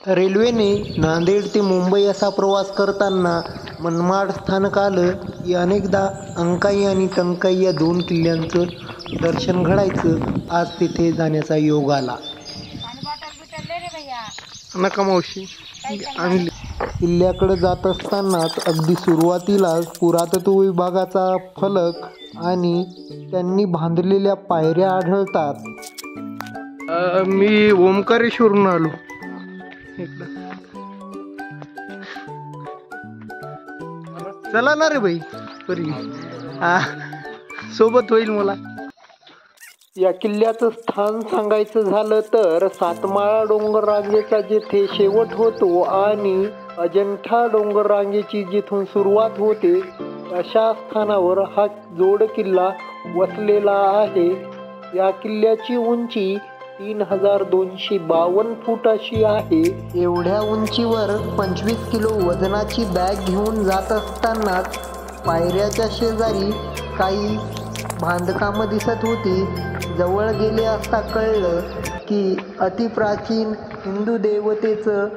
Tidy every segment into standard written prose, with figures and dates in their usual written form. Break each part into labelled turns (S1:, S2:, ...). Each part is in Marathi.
S1: रेल्वेने नांदेड ते मुंबई असा प्रवास करताना मनमाड स्थानक आलं की अनेकदा अंकाई आणि टंकाई या दोन किल्ल्यांचं दर्शन घडायचं. आज तिथे जाण्याचा योग आला. नका मावशी आणली. किल्ल्याकडे जात असतानाच अगदी सुरुवातीलाच पुरातत्व विभागाचा फलक आणि त्यांनी बांधलेल्या पायऱ्या आढळतात. मी ओंकारेश्वरून आलो. चला ना रे बाई परी, सोबत होईल मला. या किल्ल्याचं स्थान सांगायचं झालं तर सातमाळा डोंगर रांगेचा जेथे शेवट होतो आणि अजंठा डोंगर रांगेची जिथून सुरुवात होते अशा स्थानावर हा जोड किल्ला वसलेला आहे. या किल्ल्याची उंची 3252 फूट अशी आहे. एवढ्या उंचीवर 25 किलो वजनाची बॅग घेऊन जात असतानाच पायऱ्याच्या शेजारी काही बांधकामं दिसत होती. जवळ गेले असता कळलं की अतिप्राचीन हिंदू देवतेचं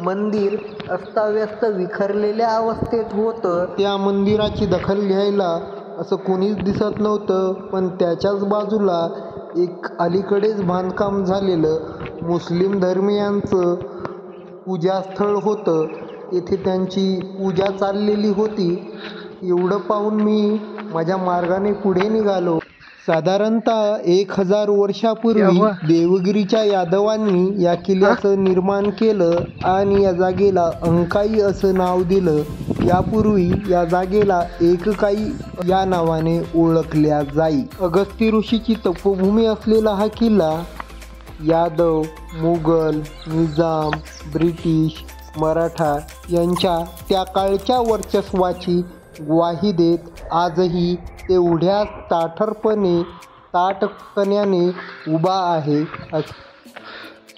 S1: मंदिर अस्ताव्यस्त विखरलेल्या अवस्थेत होतं. त्या मंदिराची दखल घ्यायला असं कोणीच दिसत नव्हतं, पण त्याच्याच बाजूला एक अलीकडेच बांधकाम झालेलं मुस्लिम धर्मियांचं पूजास्थळ होतं. येथे त्यांची पूजा चाललेली होती. एवढं पाहून मी माझ्या मार्गाने पुढे निघालो. साधारणतः 1000 वर्षापूर्वी देवगिरीच्या यादवांनी या किल्ल्याचं निर्माण केलं आणि या जागेला अंकाई असं नाव दिलं. यापूर्वी या जागेला एककाई या नावाने ओळखल्या जाई. अगस्ती ऋषीची तपोभूमी असलेला हा किल्ला यादव, मुघल, निजाम, ब्रिटिश, मराठा यांच्या त्या काळच्या वर्चस्वाची ग्वाही देत आजही तेवढ्याच ताठपणाने उभा आहे.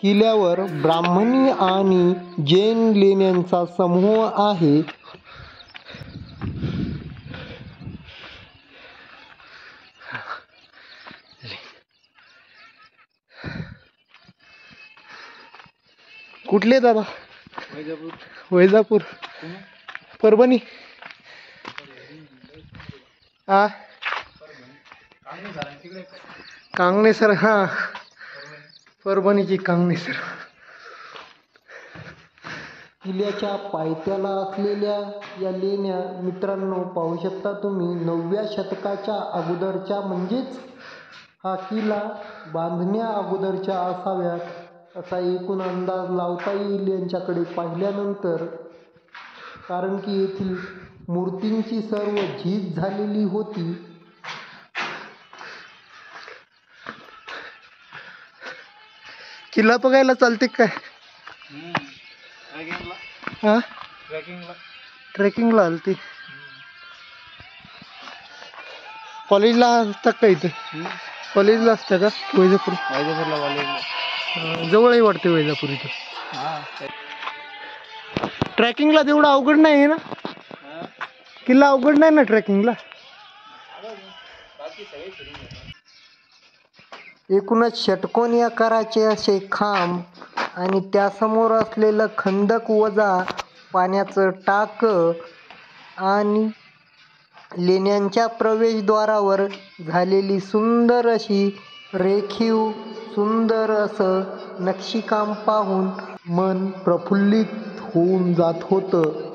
S1: किल्ल्यावर ब्राह्मणी आणि जैन लेण्यांचा समूह आहे. कुठले दादा? वैजापूर. परभणी. कांगणेसर. हा, परभणीची कांगणेसर. किल्ल्याच्या पायथ्याला असलेल्या या लेण्या मित्रांनो पाहू शकता तुम्ही. 9व्या शतकाच्या अगोदरच्या, म्हणजेच हा किल्ला बांधण्या अगोदरच्या असाव्यात असा एकूण अंदाज लावता येईल यांच्याकडे पाहिल्यानंतर. कारण की येथील मूर्तींची सर्व झीज झालेली होती. किल्ला बघायला चालते काय? ट्रेकिंगला आलती. कॉलेजला असतात का इथे? कॉलेजला असतं का वैजापूरला? कॉलेजला जवळही वाटते वैजापूर इथं. ट्रेकिंगला तेवढं अवघड नाही आहे ना? किल्ला अवघड नाही ना ट्रेकिंगला? एकूणच षटकोनी आकाराचे असे खांब आणि त्यासमोर असलेलं खंदक, वजा पाण्याचं टाक आणि लेण्यांच्या प्रवेशद्वारावर झालेली सुंदर अशी रेखीव सुंदर असं नक्षीकाम पाहून मन प्रफुल्लित होऊन जात होतं.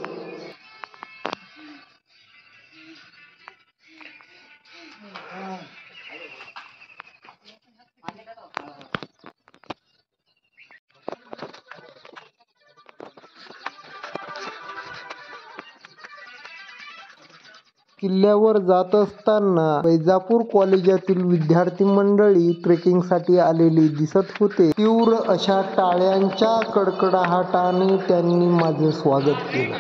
S1: किल्ल्यावर जात असताना वैजापूर कॉलेजातील विद्यार्थी मंडळी ट्रेकिंगसाठी आलेली दिसत होते. तीव्र अशा टाळ्यांच्या कडकडाटाने त्यांनी माझे स्वागत केलं.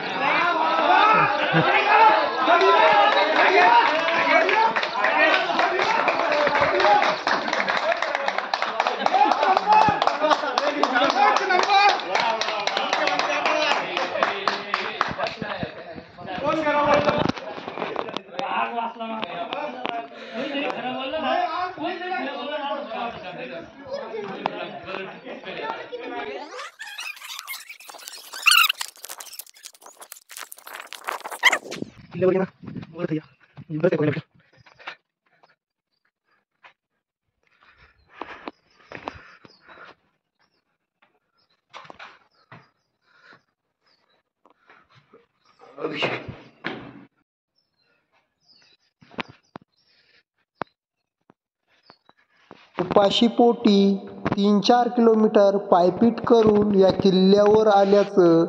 S1: उपाशीपोटी 3-4 किलोमीटर पायपीट करून या किल्ल्यावर आल्याचं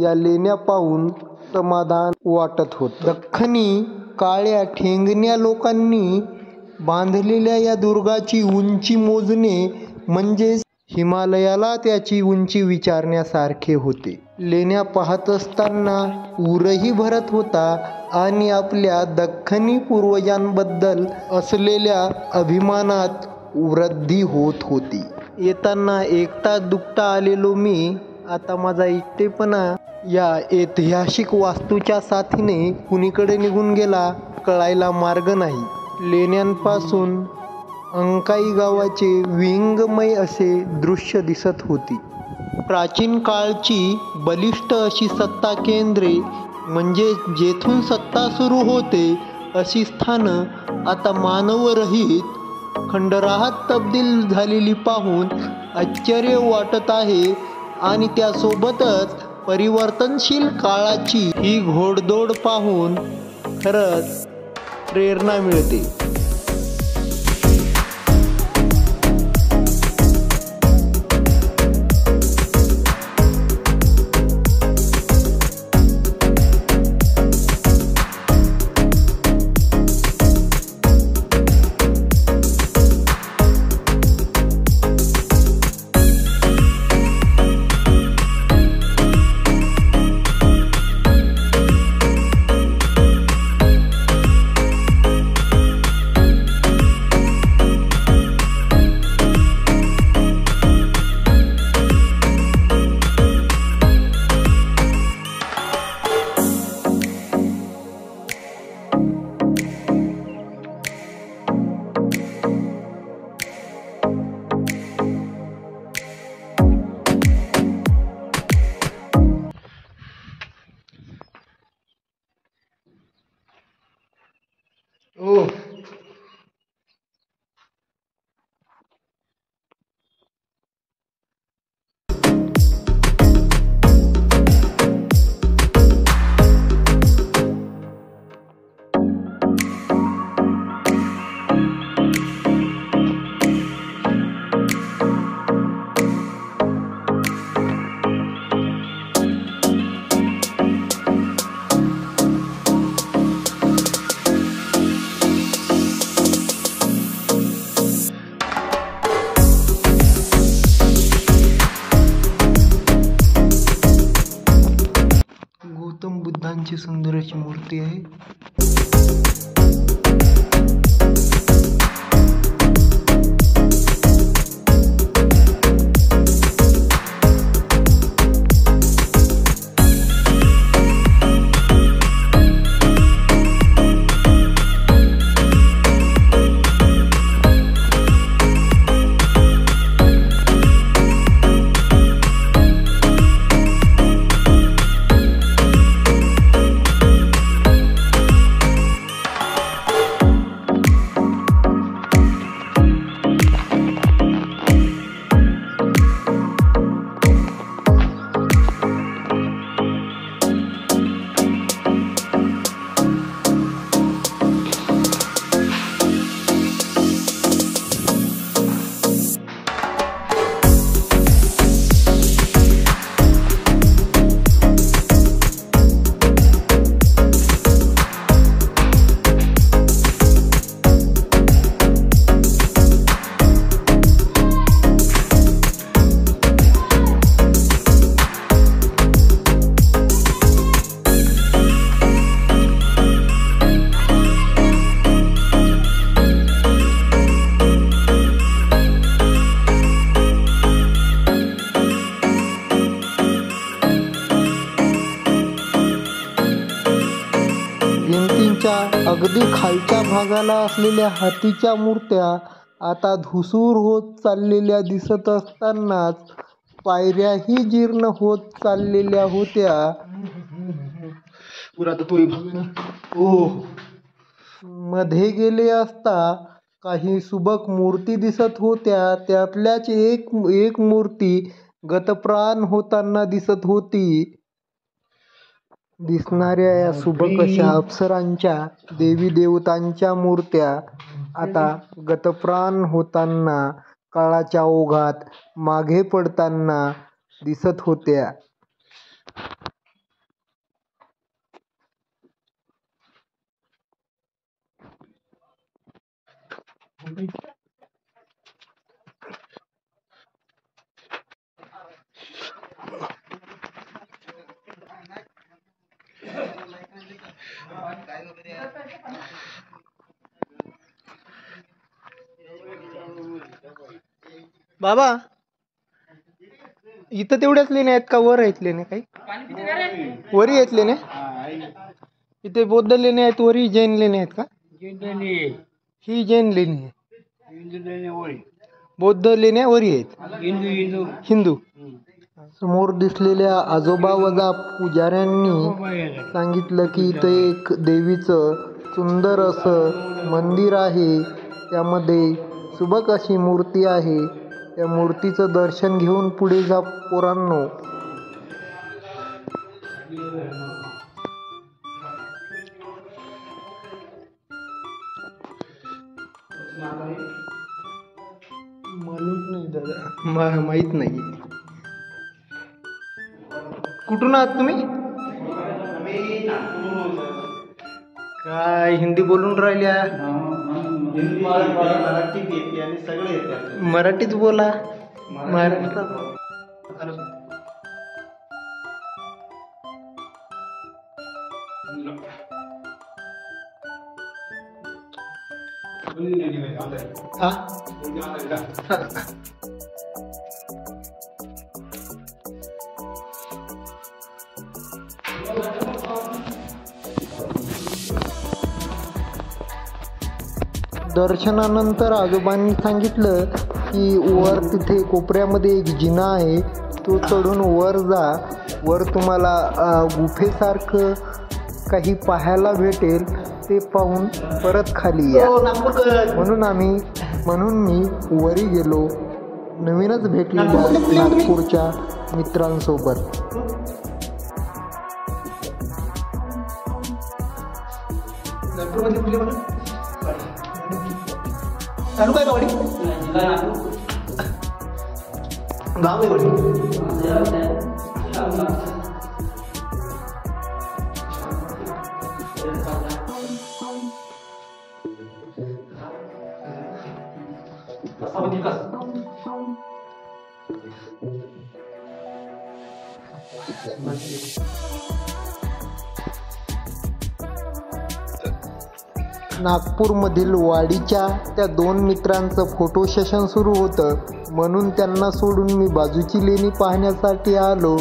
S1: या लेण्या पाहून समाधान वाटत होतं. दख्खनी काळ्या ठेंगण्या लोकांनी बांधलेल्या या दुर्गाची उंची मोजणे म्हणजेच हिमालयाला त्याची उंची विचारण्यासारखे होते. लेण्या पाहत असताना ऊरही भरत होता आणि आपल्या दख्खनी पूर्वजांबद्दल असलेल्या अभिमानात वृद्धी होत होती. येताना एकटा दुखता आलेलो मी आता माझा एकटेपणा या ऐतिहासिक वास्तूच्या साथीने कुणीकडे निघून गेला कळायला मार्ग नाही. लेण्यांपासून अंकाई गावाचे विहंगमय असे दृश्य दिसत होती. प्राचीन काळची बलिष्ठ अशी सत्ता केंद्रे म्हणजे जेथून सत्ता सुरू होते अशी स्थानं आता मानवरहित खंडराहात तब्दील झालेली पाहून आश्चर्य वाटत आहे आणि त्यासोबतच परिवर्तनशील काळाची ही घोडदौड पाहून खरंच प्रेरणा मिळते. गौतम बुद्धांची सुंदर अशी मूर्ती आहे. अगदी खालच्या भागाला असलेल्या हातीच्या मूर्त्या आता धूसर होत चाललेल्या दिसत असतानाच पायऱ्याही जीर्ण होत चाललेल्या होत्या.
S2: पुरातत्व विभागानं
S1: मध्ये गेले असता काही सुबक मूर्ती दिसत होत्या. त्यातल्याच एक मूर्ती गतप्राण होताना दिसत होती. दिसणाऱ्या या सुबक अशा अप्सरांच्या देवी देवतांच्या मूर्त्या आता गतप्राण होताना काळाच्या ओघात मागे पडताना दिसत होत्या. बाबा, इथं तेवढ्याच लेण्या आहेत का वर आहेत लेण्या काही? वरी आहेत लेण्या? इथे बौद्ध लेण्या आहेत, वरी जैन लेण्या आहेत का? ही जैन लेणी आहे. बौद्ध लेण्या वरी आहेत. हिंदू. समोर दिसलेल्या आजोबा वजा पुजाऱ्यांनी सांगितलं की इथं एक देवीचं सुंदर असं मंदिर आहे. त्यामध्ये सुबक अशी मूर्ती आहे. त्या मूर्तीचं दर्शन घेऊन पुढे जा पोरांनो. माहित नाही. कुठून आहात तुम्ही? काय हिंदी बोलून राहिल्या? मराठीच बोला. दर्शनानंतर आजोबांनी सांगितलं की वर तिथे कोपऱ्यामध्ये एक जिना आहे, तो चढून वर जा. वर तुम्हाला गुफेसारखं काही पाहायला भेटेल. ते पाहून परत खाली या. म्हणून मी वरी गेलो नवीनच भेटलेल्या नागपूरच्या मित्रांसोबत.
S2: तालुका आहे वाडी, गाव आहे वाडी.
S1: नागपूरमधील वाडीच्या त्या 2 मित्रांचं फोटो सेशन सुरू होतं, म्हणून त्यांना सोडून मी बाजूची लेणी पाहण्यासाठी आलो.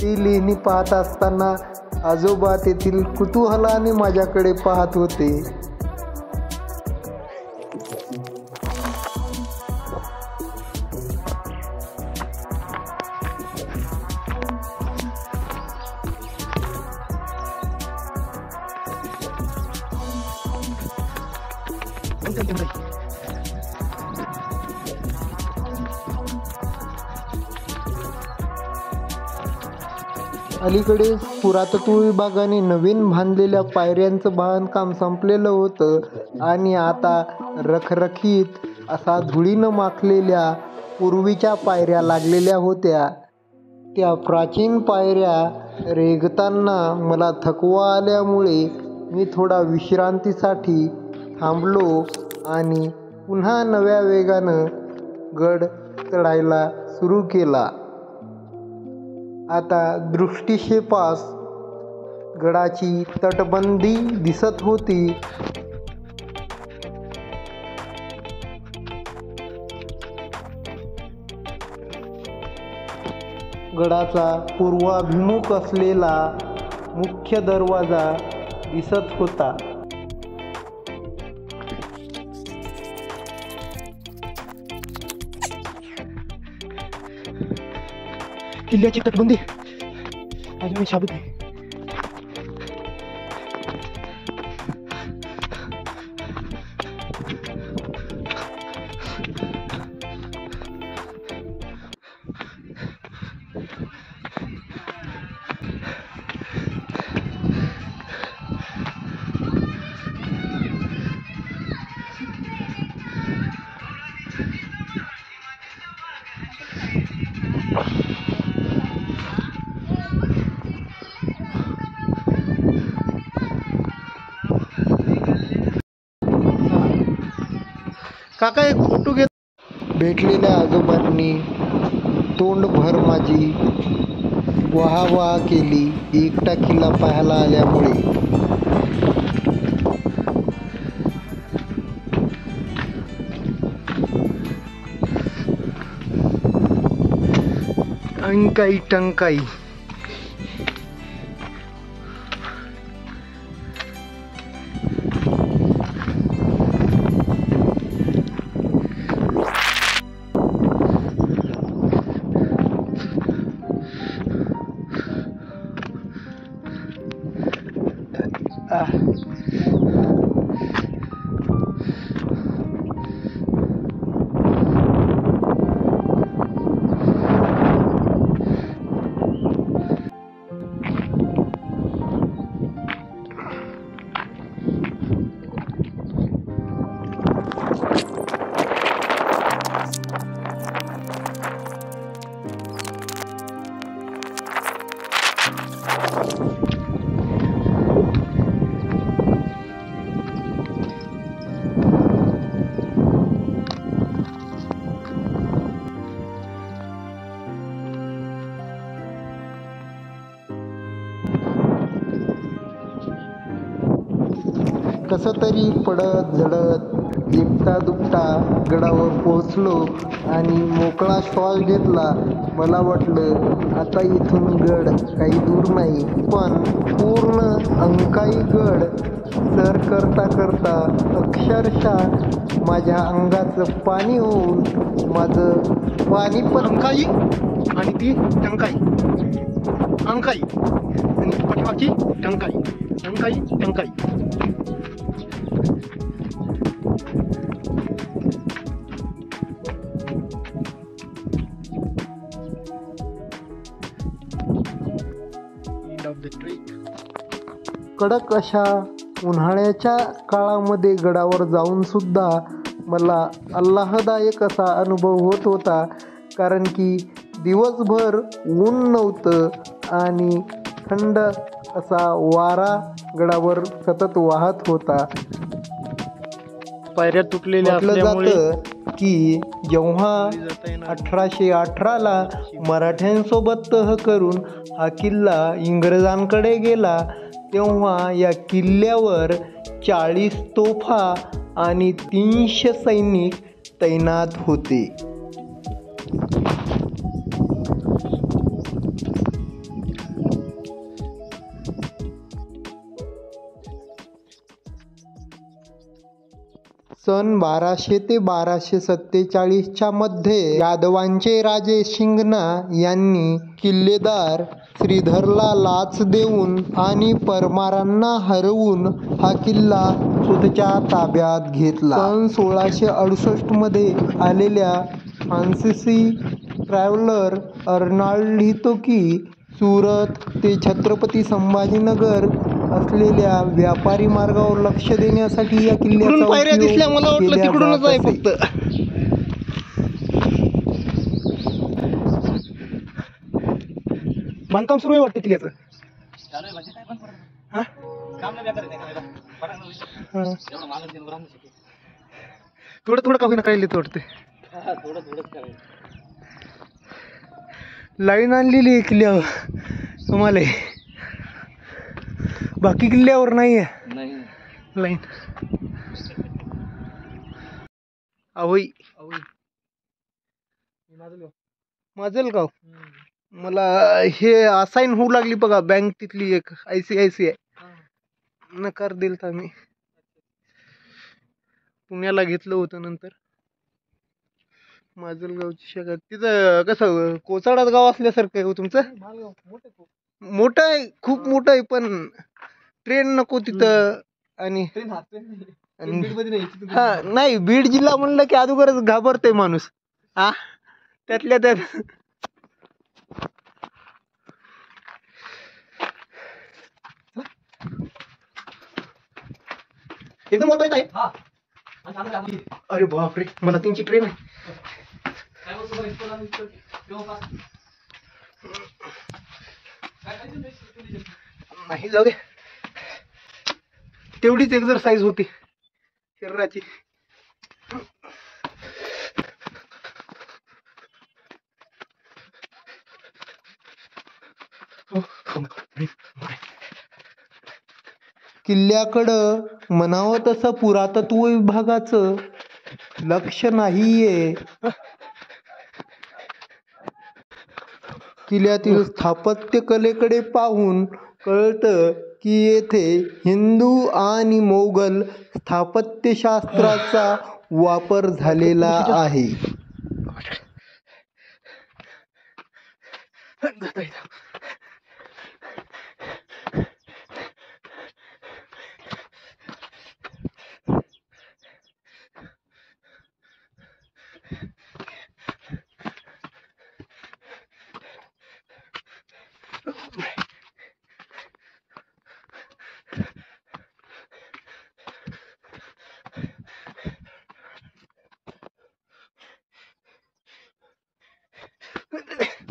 S1: ती लेणी पाहत असताना आजोबा तेथील कुतूहलाने माझ्याकडे पाहत होते. अलीकडे पुरातत्व विभागाने नवीन बांधलेल्या पायऱ्यांचं बांधकाम संपलेलं होतं आणि आता रखरखीत असा धुळीनं माखलेल्या पूर्वीच्या पायऱ्या लागलेल्या होत्या. त्या प्राचीन पायऱ्या रेंगताना मला थकवा आल्यामुळे मी थोडा विश्रांतीसाठी थांबलो आणि पुन्हा नव्या वेगानं गड चढायला सुरू केला. आता दृष्टिक्षेपास गडाची तटबंदी दिसत होती. गडाचा पूर्वाभिमुख असलेला मुख्य दरवाजा दिसत होता.
S2: किल्ल्याची तटबंदी अजूनही शाबूत आहे.
S1: काका एक फोटो घेत. भेटलेल्या आजोबांनी तोंडभर माझी वाह केली एकटा किल्ला पाहायला आल्यामुळे. अंकाई टंकाई कसं तरी पडत झडत एकटा दुपटा गडावर पोहोचलो आणि मोकळा श्वास घेतला. मला वाटलं आता इथून गड काही दूर नाही, पण पूर्ण अंकाई गड सर करता करता अक्षरशः माझ्या अंगाचं पाणी होऊन माझं पाणी पण
S2: अंकाई आणि ती टंकाई, अंकाई आणि पाठीमागची टंकाई, अंकाई टंकाई.
S1: कडक अशा उन्हाळ्याच्या काळामध्ये गडावर जाऊन सुद्धा मला आल्हाददायक असा अनुभव होत होता, कारण की दिवसभर ऊन नव्हतं आणि थंड असा वारा गडावर सतत वाहत होता.
S2: पायऱ्या तुटलेल्या
S1: म्हटलं जातं की जेव्हा 1818ला मराठ्यांसोबत तह करून हा किल्ला इंग्रजांकडे गेला, तेव्हा या किल्ल्यावर 40 तोफा आणि 300 सैनिक तैनात होते. सन 1200 ते 1247च्या मध्ये यादवांचे राजे शिंगणा यांनी किल्लेदार श्रीधरला लाच देऊन आणि परमारांना हरवून हा किल्ला स्वतःच्या ताब्यात घेतला. सन 1668 मध्ये आलेल्या फ्रान्सिसी ट्रॅव्हलर अर्नाल्ड लिहितो की सुरत ते छत्रपती संभाजीनगर असलेल्या व्यापारी मार्गावर लक्ष देण्यासाठी या किल्ल्याचा
S2: पायऱ्या दिसल्या, मला वाटलं तिकडूनच आहे फक्त. बांधकाम सुरू आहे वाटतं किल्ल्याचं. थोडं थोडं का होईना काय लिहितं वाटते.
S1: लाईन आणलेली आहे किल्ल्यावर तुम्हाला, बाकी किल्ल्यावर नाही आहे लाईन. अहोई माजलगाव. मला हे असाईन होऊ लागली बघा बँक तिथली एक ICICI नकार दिलता मी. पुण्याला घेतलं होतं नंतर. माजलगावची शाखा तिथं कसं कोचाडात गाव असल्यासारखं आहे हो तुमचं. मोठं आहे, खूप मोठं आहे, पण ट्रेन नको तिथं. आणि हा नाही, बीड जिल्हा म्हणलं की अगोदरच घाबरते माणूस. त्यातल्या त्यात
S2: एकदम वरती आहे. अरे बापरे, मला 3ची ट्रेन आहे. नाही जाऊ दे, तेवढीच एक्सरसाइज होती शरीराची.
S1: किल्ल्याकडं म्हणावं तसं पुरातत्व विभागाचं लक्ष नाहीये. किल्ल्यातील स्थापत्य कलेकडे पाहून कळतं की येथे हिंदू आणि मोगल स्थापत्यशास्त्राचा वापर झालेला आहे.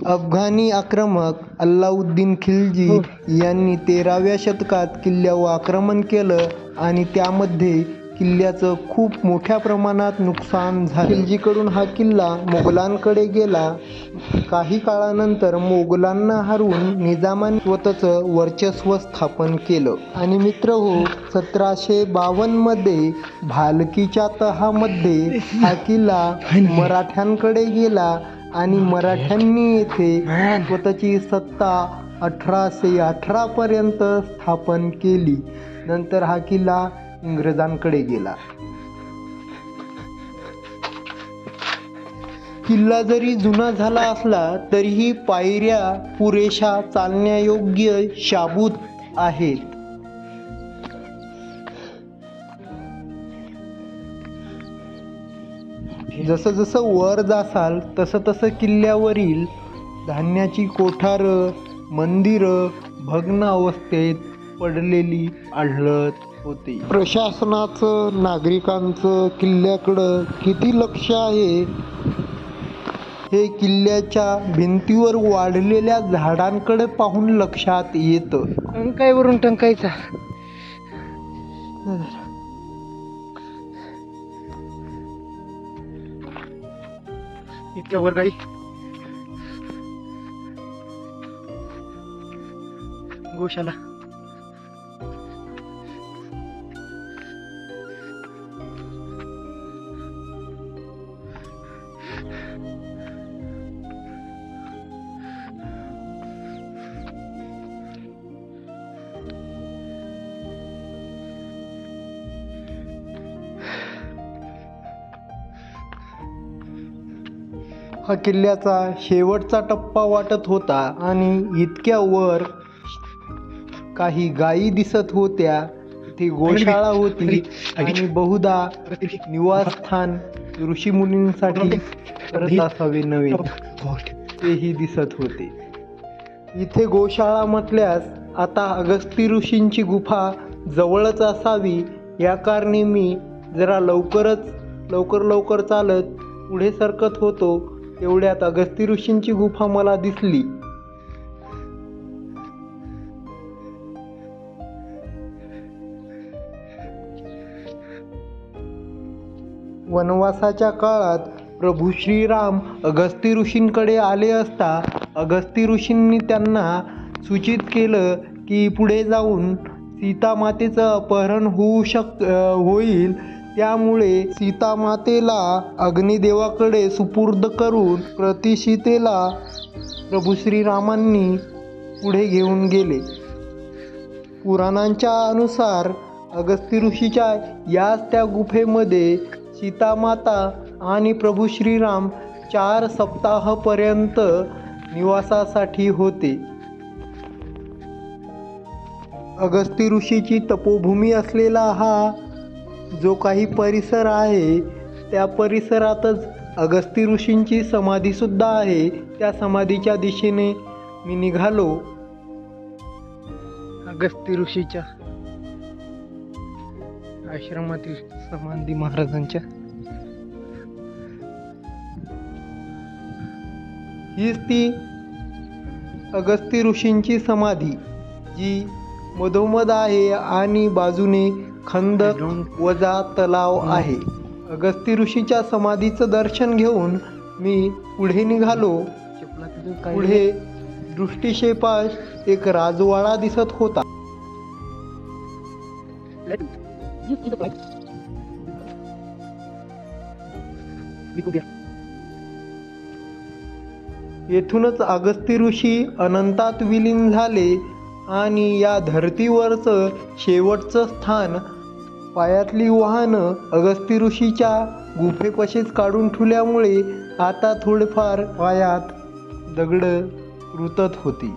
S1: अफगाणी आक्रमक अल्लाउद्दीन खिल्जी यांनी 13व्या शतकात किल्ल्यावर आक्रमण केलं आणि त्यामध्ये किल्ल्याचं खूप मोठ्या प्रमाणात नुकसान झालं. खिल्जीकडून हा किल्ला मोगलांकडे गेला. काही काळानंतर मोगलांना हरवून निजामाने स्वतःचं वर्चस्व स्थापन केलं. आणि मित्रहो, 1752 मध्ये भालकीच्या तहामध्ये हा किल्ला मराठ्यांकडे गेला आणि मराठ्यांनी येथे स्वतःची सत्ता 1818 पर्यंत स्थापन केली. नंतर हा किल्ला इंग्रजांकडे गेला. किल्ला जरी जुना झाला असला तरीही पायऱ्या पुरेशा चालण्यायोग्य शाबूत आहेत. जसं जसं वर जासाल तसं तसं किल्ल्यावरील धान्याची कोठारं, मंदिरं भग्न अवस्थेत पडलेली आढळत होती. प्रशासनाचं, नागरिकांचं किल्ल्याकडं किती लक्ष आहे हे किल्ल्याच्या भिंतीवर वाढलेल्या झाडांकडे पाहून लक्षात येतं.
S2: टंकाईवरून टंकाईचा इतक्या वर गाडी. गोशाला
S1: हा किल्ल्याचा शेवटचा टप्पा वाटत होता आणि इतक्या वर काही गायी दिसत होत्या. ती गोशाळा होती आणि बहुधा निवासस्थान ऋषीमुनींसाठी करत असावे नव्हे तेही दिसत होते. इथे गोशाळा म्हटल्यास आता अगस्ती ऋषींची गुफा जवळच असावी. या कारणे मी जरा लवकर चालत पुढे सरकत होतो. तेवढ्यात अगस्ती ऋषींची गुफा मला दिसली. वनवासाच्या काळात प्रभू श्रीराम अगस्ती ऋषींकडे आले असता अगस्ती ऋषींनी त्यांना सूचित केलं की पुढे जाऊन सीतामातेचं अपहरण होईल. त्यामुळे सीतामातेला अग्निदेवाकडे सुपूर्द करून प्रतिशीतेला प्रभू श्रीरामांनी पुढे घेऊन गेले. पुराणांच्या अनुसार अगस्ती ऋषीच्या याच त्या गुफेमध्ये सीतामाता आणि प्रभू श्रीराम 4 सप्ताहापर्यंत निवासासाठी होते. अगस्ती ऋषीची तपोभूमी असलेला हा जो काही परिसर आहे त्या परिसरातच अगस्ती ऋषींची समाधीसुद्धा आहे. त्या समाधीच्या दिशेने मी निघालो.
S2: अगस्ती ऋषीच्या
S1: आश्रमातील समाधी महाराजांच्या. हीच ती अगस्ती ऋषींची समाधी जी मधोमध आहे आणि बाजूने खंदक वजा तलाव आहे. अगस्ती ऋषीच्या समाधीचं दर्शन घेऊन मी पुढे निघालो. पुढे दृष्टिक्षेपास एक राजवाडा दिसत होता. येथूनच अगस्ती ऋषी अनंतात विलीन झाले आणि या धर्तीवरचं शेवटचं स्थान पायातली वाहनं अगस्ती ऋषीच्या गुफेपाशीच काढून ठेवल्यामुळे आता थोडेफार पायात दगडं रुतत होती.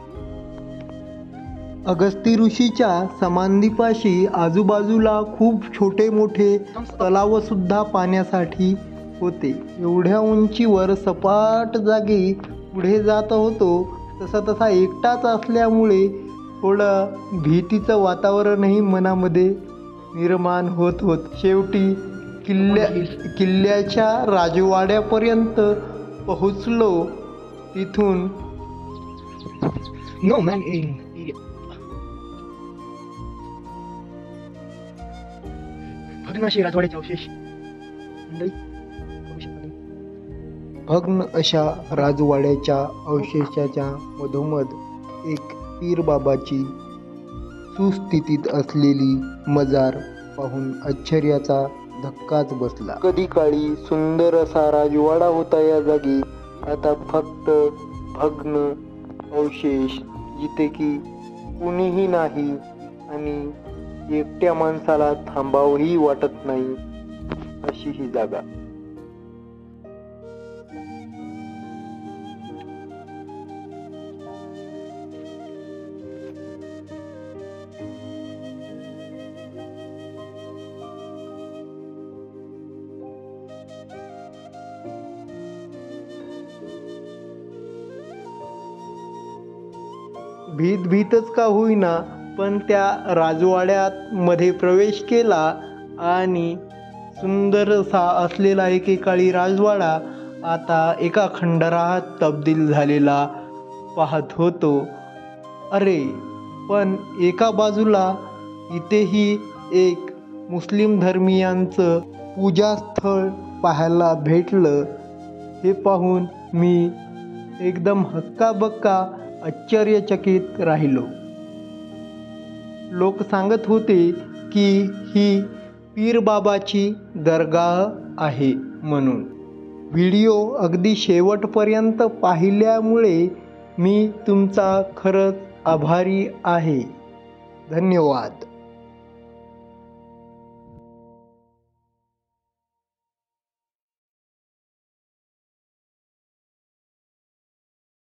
S1: अगस्ती ऋषीच्या समाधीपाशी आजूबाजूला खूप छोटे मोठे तलाव सुद्धा पाण्यासाठी होते. एवढ्या उंचीवर सपाट जागी पुढे जात होतो तसा एकटाच असल्यामुळे थोडं भीतीचं वातावरणही मनामध्ये निर्माण होत शेवटी किल्ल्याच्या राजवाड्यापर्यंत पोहोचलो. तिथून भग्न अशा राजवाड्याच्या अवशेषाच्या मधोमध एक पीर बाबाची सुस्थितीत असलेली मजार पाहून आश्चर्याचा धक्काच बसला. कधी काळी सुंदर असा राजवाडा होता या जागी आता फक्त भग्न अवशेष, जिथे की कुणीही नाही आणि एकट्या माणसाला थांबावंही वाटत नाही अशी ही जागा. भीतच का होईना पण त्या राजवाड्यात मध्ये प्रवेश केला आणि सुंदर असा असलेला एकेकाळी राजवाडा आता एका खंडरात तब्दील झालेला पाहत होतो. अरे पण एका बाजूला इथेही एक मुस्लिम धर्मियांचं पूजास्थळ पाहायला भेटलं. हे पाहून मी एकदम हक्काबक्का आश्चर्यचकित राहिलो. लोक सांगत होते की ही पीर बाबाची दरगाह आहे म्हणून. व्हिडिओ अगदी शेवटपर्यंत पाहिल्यामुळे मी तुमचा खरंच आभारी आहे. धन्यवाद.